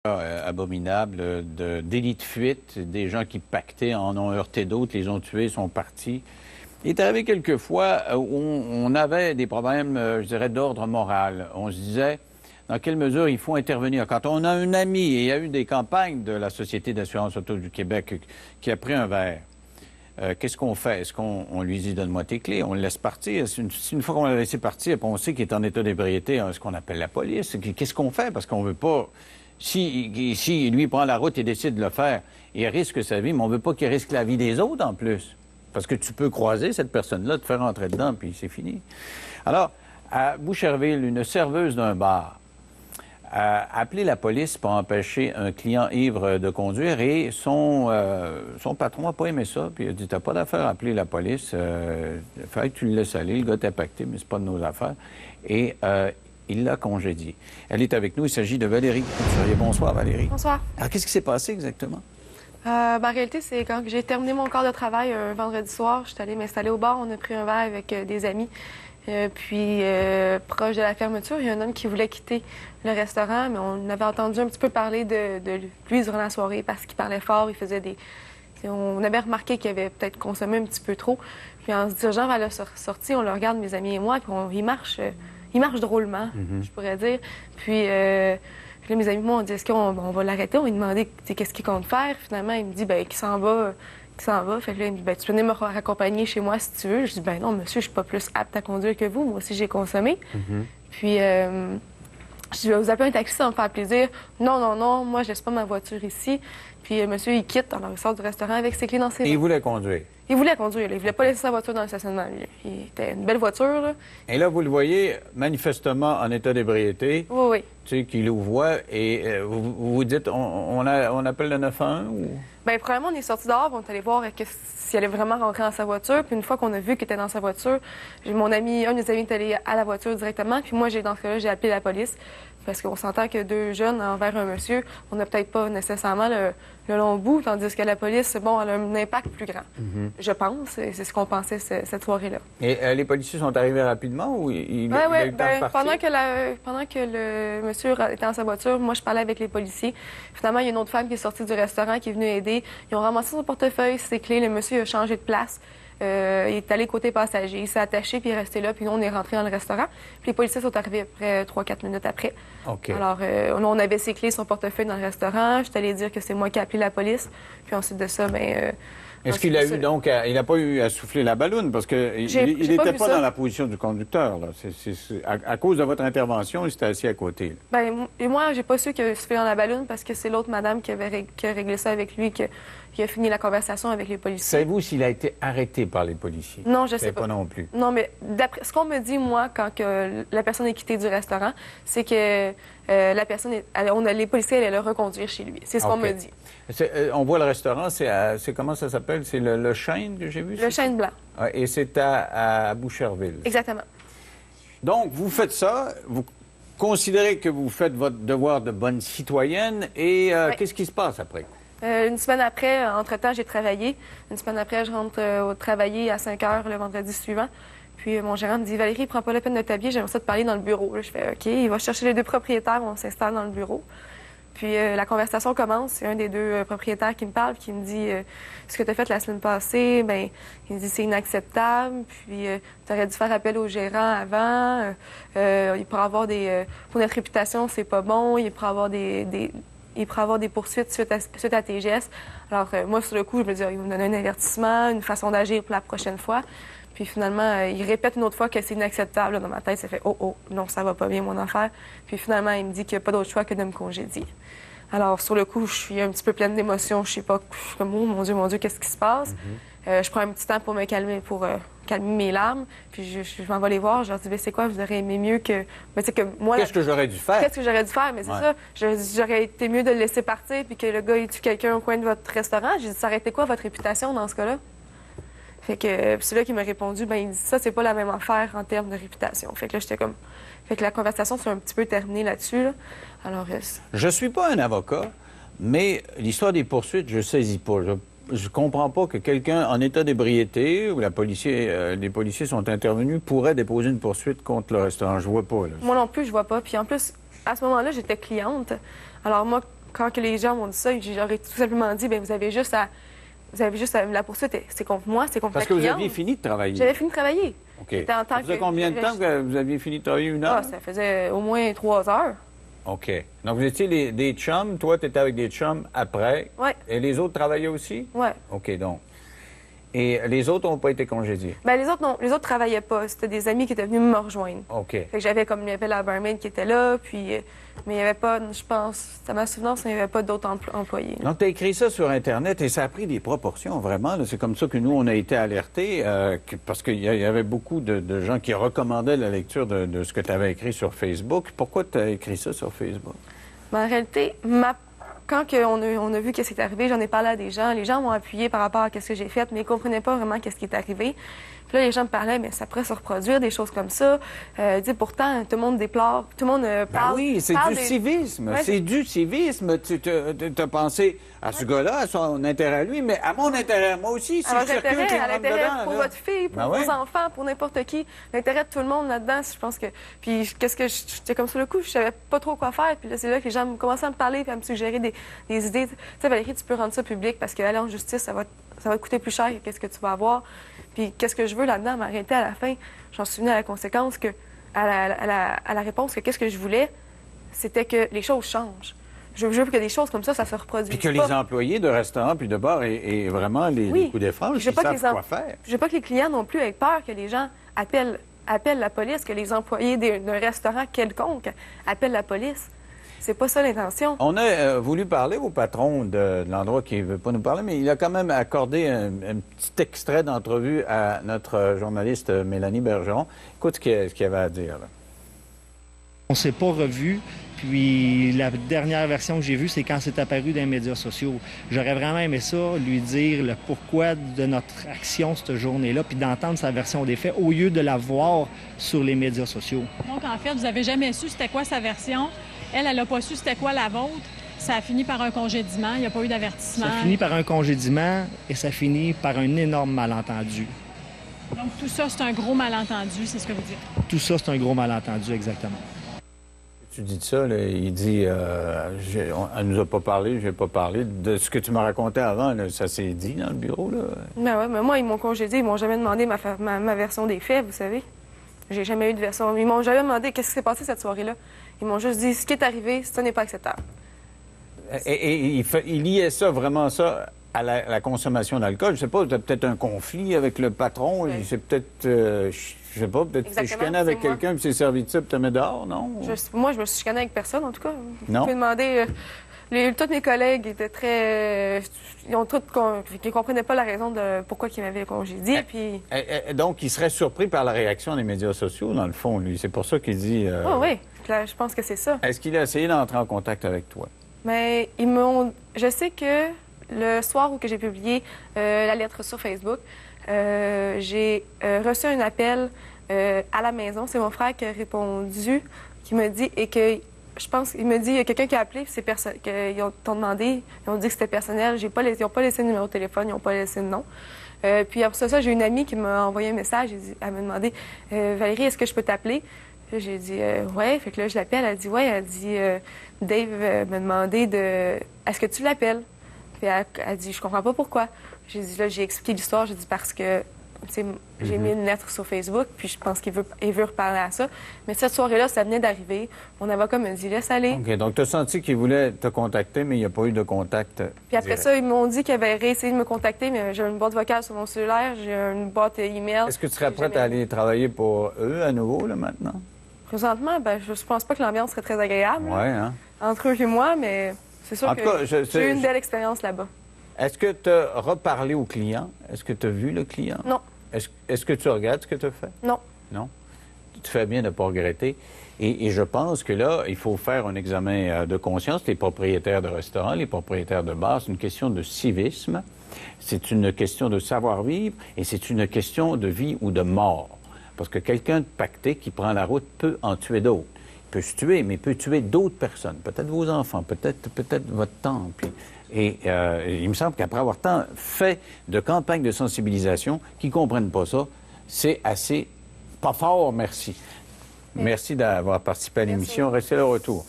Abominable, de délit de fuite, des gens qui pactaient en ont heurté d'autres, les ont tués, sont partis. Il est arrivé quelquefois où on avait des problèmes, je dirais, d'ordre moral. On se disait dans quelle mesure il faut intervenir. Quand on a un ami, et il y a eu des campagnes de la Société d'assurance auto du Québec qui a pris un verre, qu'est-ce qu'on fait? Est-ce qu'on lui dit « donne-moi tes clés », on le laisse partir? Une fois qu'on l'a laissé partir, puis on sait qu'il est en état d'ébriété, est-ce qu'on appelle la police? Qu'est-ce qu'on fait? Parce qu'on veut pas... Si lui prend la route et décide de le faire, il risque sa vie, mais on ne veut pas qu'il risque la vie des autres en plus. Parce que tu peux croiser cette personne-là, te faire rentrer dedans, puis c'est fini. Alors, à Boucherville, une serveuse d'un bar a appelé la police pour empêcher un client ivre de conduire et son patron n'a pas aimé ça. Puis il a dit, t'as pas d'affaire à appeler la police, il fallait que tu le laisses aller, le gars t'a pacté, mais c'est pas de nos affaires. Et il l'a congédié. Elle est avec nous. Il s'agit de Valérie Couturier. Bonsoir, Valérie. Bonsoir. Alors, qu'est-ce qui s'est passé exactement? En réalité, c'est quand j'ai terminé mon quart de travail un vendredi soir, je suis allée m'installer au bar. On a pris un verre avec des amis. Puis, proche de la fermeture, il y a un homme qui voulait quitter le restaurant, mais on avait entendu un petit peu parler de lui durant la soirée parce qu'il parlait fort, il faisait des... On avait remarqué qu'il avait peut-être consommé un petit peu trop. Puis, en se dirigeant vers la sortie, on le regarde, mes amis et moi, puis il marche drôlement, je pourrais dire. Puis là, mes amis, moi, on dit, est-ce qu'on va l'arrêter? On lui demandait qu'est-ce qu'il compte faire. Finalement, il me dit, bien, qu'il s'en va. Fait que là, il me dit, ben, tu peux venir me raccompagner chez moi si tu veux. Je dis, ben non, monsieur, je suis pas plus apte à conduire que vous. Moi aussi, j'ai consommé. Puis, je vais vous appeler un taxi, ça va me faire plaisir. Non, non, non, moi, je laisse pas ma voiture ici. Puis, monsieur, il quitte, alors il sort du restaurant avec ses clés dans ses mains. Et il voulait conduire? Il voulait conduire, là. Il voulait pas laisser sa voiture dans le stationnement, lui. Il était une belle voiture, là. Et là, vous le voyez manifestement en état d'ébriété. Oui, oui. Tu sais, qu'il vous voit et vous vous dites, on appelle le 911 ou... Bien, premièrement, on est sorti dehors, on est allé voir s'il allait vraiment rentrer dans sa voiture. Puis une fois qu'on a vu qu'il était dans sa voiture, un de mes amis est allé à la voiture directement. Puis moi, dans ce cas-là, j'ai appelé la police. Parce qu'on s'entend que deux jeunes envers un monsieur, on n'a peut-être pas nécessairement le long bout, tandis que la police, bon, elle a un impact plus grand. Je pense, c'est ce qu'on pensait cette soirée-là. Et les policiers sont arrivés rapidement ou il a eu le temps de partir? Pendant que le monsieur était dans sa voiture, moi, je parlais avec les policiers. Finalement, il y a une autre femme qui est sortie du restaurant, qui est venue aider. Ils ont ramassé son portefeuille, ses clés. Le monsieur a changé de place. Il est allé côté passager. Il s'est attaché, puis il est resté là. Puis nous, on est rentré dans le restaurant. Puis les policiers sont arrivés après 3-4 minutes après. OK. Alors, on avait ses clés, son portefeuille dans le restaurant. Je suis allée dire que c'est moi qui ai appelé la police. Puis ensuite de ça, bien... Est-ce qu'il a eu donc... il n'a pas eu à souffler la balloune parce qu'il n'était pas dans la position du conducteur, là. À cause de votre intervention, il s'était assis à côté. Là. Bien, et moi, j'ai pas su qu'il a soufflé dans la balloune parce que c'est l'autre madame qui a réglé ça avec lui, qui a fini la conversation avec les policiers. Savez-vous s'il a été arrêté par les policiers? Non, je sais pas. Pas non plus. Non, mais d'après ce qu'on me dit, moi, quand la personne est quittée du restaurant, c'est que la personne, les policiers allaient le reconduire chez lui. C'est ce qu'on me dit. On voit le restaurant, c'est comment ça s'appelle? C'est le Chêne que j'ai vu? Le Chêne Blanc. Et c'est à Boucherville. Exactement. Donc, vous faites ça, vous considérez que vous faites votre devoir de bonne citoyenne et qu'est-ce qui se passe après? Une semaine après, entre-temps, j'ai travaillé. Une semaine après, je rentre travailler à 5 heures le vendredi suivant. Puis mon gérant me dit, Valérie, prends pas la peine de t'habiller, j'aimerais ça te parler dans le bureau. Là, je fais, OK, il va chercher les deux propriétaires, on s'installe dans le bureau. Puis la conversation commence. C'est un des deux propriétaires qui me parle, qui me dit ce que tu as fait la semaine passée, bien, il me dit c'est inacceptable. Puis tu aurais dû faire appel au gérant avant. Il pourrait avoir pour notre réputation, c'est pas bon. Il pourrait avoir des poursuites suite à tes gestes. Alors moi, sur le coup, je me dis, il va me donner un avertissement, une façon d'agir pour la prochaine fois. Puis finalement, il répète une autre fois que c'est inacceptable. Là, dans ma tête, ça fait « Oh, non, ça va pas bien, mon affaire. » Puis finalement, il me dit qu'il n'y a pas d'autre choix que de me congédier. Alors, sur le coup, je suis un petit peu pleine d'émotions. Je sais pas, je suis comme « Oh, mon Dieu, qu'est-ce qui se passe? Je prends un petit temps pour me calmer, calmer mes larmes. Puis je m'en vais les voir. Je leur dis « C'est quoi, vous auriez aimé mieux que... » moi, qu'est-ce que j'aurais dû faire? Qu'est-ce que j'aurais dû faire? Mais c'est ça. J'aurais été mieux de le laisser partir puis que le gars, il tue quelqu'un au coin de votre restaurant. J'ai dit « Ça aurait été quoi votre réputation dans ce cas-là? » Fait que c'est là qu'il m'a répondu, ben il dit ça, c'est pas la même affaire en termes de réputation. Fait que là, j'étais comme. Fait que la conversation s'est un petit peu terminée là-dessus. Là. Alors. Je suis pas un avocat, mais l'histoire des poursuites, je saisis pas. Je comprends pas que quelqu'un en état d'ébriété, où les policiers sont intervenus, pourrait déposer une poursuite contre le restaurant. Je vois pas. Là. Moi non plus, je vois pas. Puis en plus, à ce moment-là, j'étais cliente. Alors moi, quand que les gens m'ont dit ça, j'aurais tout simplement dit, bien, vous avez juste à la poursuite, c'est contre moi, c'est contre Parce la que vous cliente. aviez fini de travailler. J'avais fini de travailler. OK. Ça faisait combien de temps que vous aviez fini de travailler, 1 heure? Ah, ça faisait au moins 3 heures. OK. Donc, vous étiez des chums. Toi, tu étais avec des chums après. Oui. Et les autres travaillaient aussi? Oui. OK, donc. Et les autres n'ont pas été congédiés? Bien, les autres, non. Les autres travaillaient pas. C'était des amis qui étaient venus me rejoindre. OK. Fait que j'avais comme, il y avait la barmaid qui était là, puis... mais il n'y avait pas, je pense, à ma souvenance, il n'y avait pas d'autres employés. Donc, tu as écrit ça sur Internet et ça a pris des proportions, vraiment. C'est comme ça que nous, on a été alertés, parce qu'il y avait beaucoup de gens qui recommandaient la lecture de ce que tu avais écrit sur Facebook. Pourquoi tu as écrit ça sur Facebook? Ben, en réalité, quand on a vu ce qui est arrivé, j'en ai parlé à des gens. Les gens m'ont appuyé par rapport à ce que j'ai fait, mais ils ne comprenaient pas vraiment ce qui est arrivé. Puis là, les gens me parlaient, mais ça pourrait se reproduire, des choses comme ça. Pourtant, tout le monde déplore, tout le monde parle. Ben oui, c'est du civisme. Ouais, c'est du civisme. Tu as pensé à ce gars-là, à son intérêt à lui, mais à mon intérêt, moi aussi, si je circule, à l'intérêt pour là. votre fille, pour vos enfants, pour n'importe qui. L'intérêt de tout le monde là-dedans, je pense que... Puis j'étais comme sur le coup, je savais pas trop quoi faire. Puis là, c'est là que les gens commençaient à me parler et à me suggérer des idées. Tu sais, Valérie, tu peux rendre ça public parce qu'aller en justice, ça va te coûter plus cher que qu'est-ce que tu vas avoir. Puis qu'est-ce que je veux là-dedans, m'arrêter à la fin, j'en suis venue à la conséquence que, à la réponse que qu'est-ce que je voulais, c'était que les choses changent. Je veux que des choses comme ça se reproduisent. Puis que les employés de restaurants puis de bars aient vraiment les coups d'effranche, ils savent quoi faire. Je veux pas que les clients non plus aient peur que les gens appellent la police, que les employés d'un restaurant quelconque appellent la police. C'est pas ça l'intention. On a voulu parler au patron de l'endroit qui ne veut pas nous parler, mais il a quand même accordé un petit extrait d'entrevue à notre journaliste Mélanie Bergeron. Écoute ce qu'il avait à dire. Là. On ne s'est pas revus, puis la dernière version que j'ai vue, c'est quand c'est apparu dans les médias sociaux. J'aurais vraiment aimé ça, lui dire le pourquoi de notre action cette journée-là, puis d'entendre sa version des faits, au lieu de la voir sur les médias sociaux. Donc, en fait, vous n'avez jamais su c'était quoi sa version. Elle n'a pas su c'était quoi la vôtre. Ça a fini par un congédiement. Il n'y a pas eu d'avertissement. Ça finit par un congédiement et ça finit par un énorme malentendu. Donc, tout ça, c'est un gros malentendu, c'est ce que vous dites? Tout ça, c'est un gros malentendu, exactement. Tu dis de ça, là, il dit elle nous a pas parlé, je n'ai pas parlé. De ce que tu m'as raconté avant, là, ça s'est dit dans le bureau, là? Ben ouais, mais moi, ils m'ont congédié. Ils m'ont jamais demandé ma version des faits, vous savez. J'ai jamais eu de version. Ils m'ont jamais demandé qu'est-ce qui s'est passé cette soirée-là. Ils m'ont juste dit ce qui est arrivé, ça n'est pas acceptable. Et il liait ça, vraiment ça, à la consommation d'alcool. Je sais pas, tu as peut-être un conflit avec le patron. Oui. C'est peut-être, je sais pas, peut-être que tu t'es chicané avec quelqu'un puis s'est servi de ça puis te met dehors, non? Moi, je me suis chicané avec personne, en tout cas. Non? Vous pouvez demander... tous mes collègues étaient très... ils ne comprenaient pas la raison de pourquoi ils m'avaient congédié, puis... Donc, il serait surpris par la réaction des médias sociaux, dans le fond, lui. C'est pour ça qu'il dit... Oh, oui, là, je pense que c'est ça. Est-ce qu'il a essayé d'entrer en contact avec toi? Mais ils m'ont... Je sais que le soir où que j'ai publié la lettre sur Facebook, j'ai reçu un appel à la maison. C'est mon frère qui a répondu, qui m'a dit... et que je pense qu'il me dit, il y a quelqu'un qui a appelé, qu'ils t'ont demandé, ils ont dit que c'était personnel. Ils n'ont pas laissé le numéro de téléphone, ils n'ont pas laissé le nom. Puis après ça, j'ai une amie qui m'a envoyé un message. Elle m'a demandé, Valérie, est-ce que je peux t'appeler? J'ai dit, ouais. Fait que là, je l'appelle. Elle dit, ouais. Elle dit, Dave m'a demandé est-ce que tu l'appelles? Puis elle dit, je comprends pas pourquoi. J'ai dit, là, j'ai expliqué l'histoire. J'ai dit, parce que j'ai mis une lettre sur Facebook, puis je pense qu'il veut reparler à ça. Mais cette soirée-là, ça venait d'arriver. Mon avocat me dit, laisse aller. OK, donc tu as senti qu'il voulait te contacter, mais il n'y a pas eu de contact. Puis après ça, ils m'ont dit qu'ils avaient réessayé de me contacter, mais j'ai une boîte vocale sur mon cellulaire, j'ai une boîte email. Est-ce que tu serais prête à aller travailler pour eux à nouveau, là, maintenant? Présentement, je pense pas que l'ambiance serait très agréable. Oui, hein? Entre eux et moi, mais c'est sûr que j'ai eu une belle expérience là-bas. Est-ce que tu as reparlé au client? Est-ce que tu as vu le client? Non. Est-ce que tu regardes ce que tu as fait? Non. Non? Tu fais bien de ne pas regretter. Et je pense que là, il faut faire un examen de conscience. Les propriétaires de restaurants, les propriétaires de bars, c'est une question de civisme, c'est une question de savoir-vivre et c'est une question de vie ou de mort. Parce que quelqu'un de pacté qui prend la route peut en tuer d'autres. Il peut se tuer, mais il peut tuer d'autres personnes. Peut-être vos enfants, peut-être votre tante. Et il me semble qu'après avoir tant fait de campagnes de sensibilisation, qui ne comprennent pas ça, c'est assez pas fort, merci. Merci d'avoir participé à l'émission. Restez là au retour.